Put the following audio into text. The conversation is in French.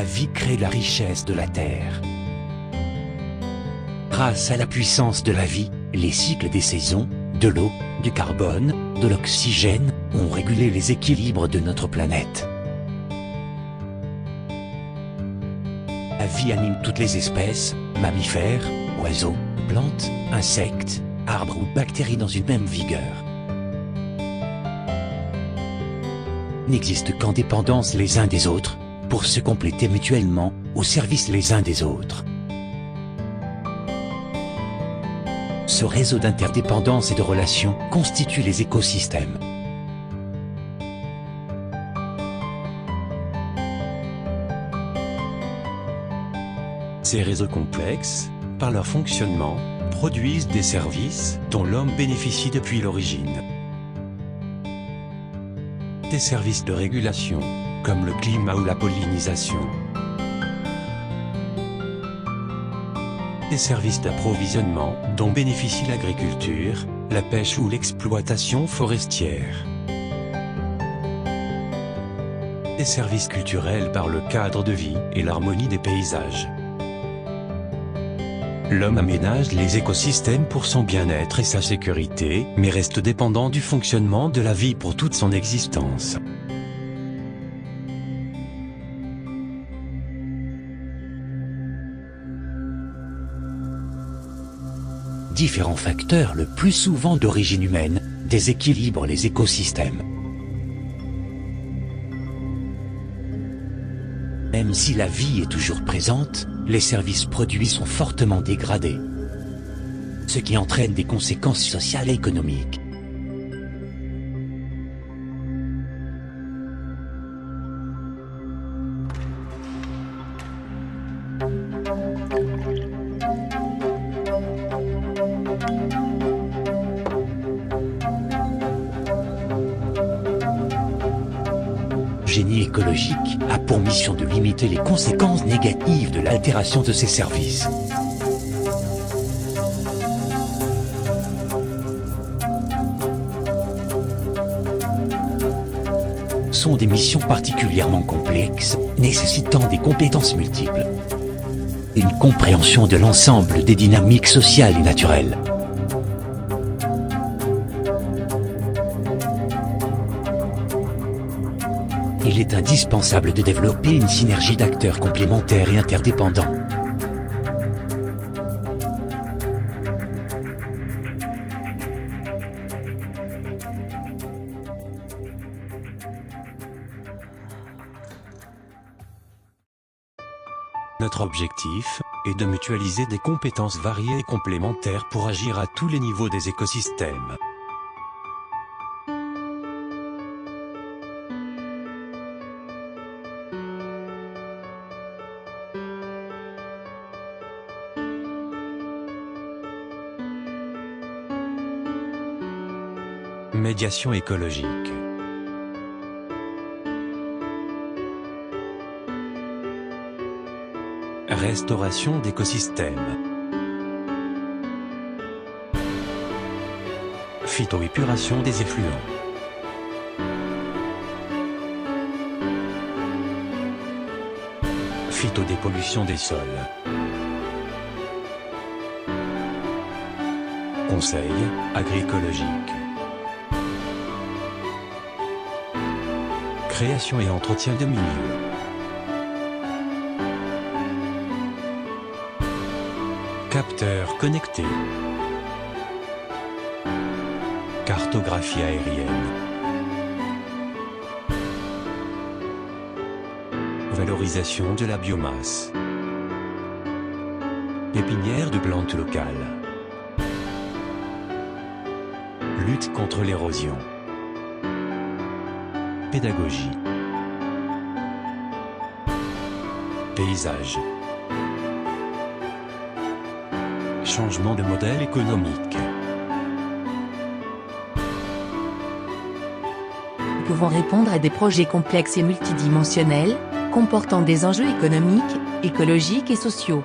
La vie crée la richesse de la Terre. Grâce à la puissance de la vie, les cycles des saisons, de l'eau, du carbone, de l'oxygène, ont régulé les équilibres de notre planète. La vie anime toutes les espèces, mammifères, oiseaux, plantes, insectes, arbres ou bactéries dans une même vigueur. N'existent qu'en dépendance les uns des autres, pour se compléter mutuellement, au service les uns des autres. Ce réseau d'interdépendance et de relations constitue les écosystèmes. Ces réseaux complexes, par leur fonctionnement, produisent des services dont l'homme bénéficie depuis l'origine. Des services de régulation, comme le climat ou la pollinisation. Des services d'approvisionnement dont bénéficie l'agriculture, la pêche ou l'exploitation forestière. Des services culturels par le cadre de vie et l'harmonie des paysages. L'homme aménage les écosystèmes pour son bien-être et sa sécurité, mais reste dépendant du fonctionnement de la vie pour toute son existence. Différents facteurs, le plus souvent d'origine humaine, déséquilibrent les écosystèmes. Même si la vie est toujours présente, les services produits sont fortement dégradés, ce qui entraîne des conséquences sociales et économiques. Génie écologique a pour mission de limiter les conséquences négatives de l'altération de ces services. Sont des missions particulièrement complexes, nécessitant des compétences multiples. Une compréhension de l'ensemble des dynamiques sociales et naturelles. Il est indispensable de développer une synergie d'acteurs complémentaires et interdépendants. Notre objectif est de mutualiser des compétences variées et complémentaires pour agir à tous les niveaux des écosystèmes. Médiation écologique. Restauration d'écosystèmes. Phytoépuration des effluents. Phytodépollution des sols. Conseil agroécologique. Création et entretien de milieux. Capteurs connectés. Cartographie aérienne. Valorisation de la biomasse. Pépinière de plantes locales. Lutte contre l'érosion. Pédagogie. Paysage. Changement de modèle économique. Nous pouvons répondre à des projets complexes et multidimensionnels, comportant des enjeux économiques, écologiques et sociaux.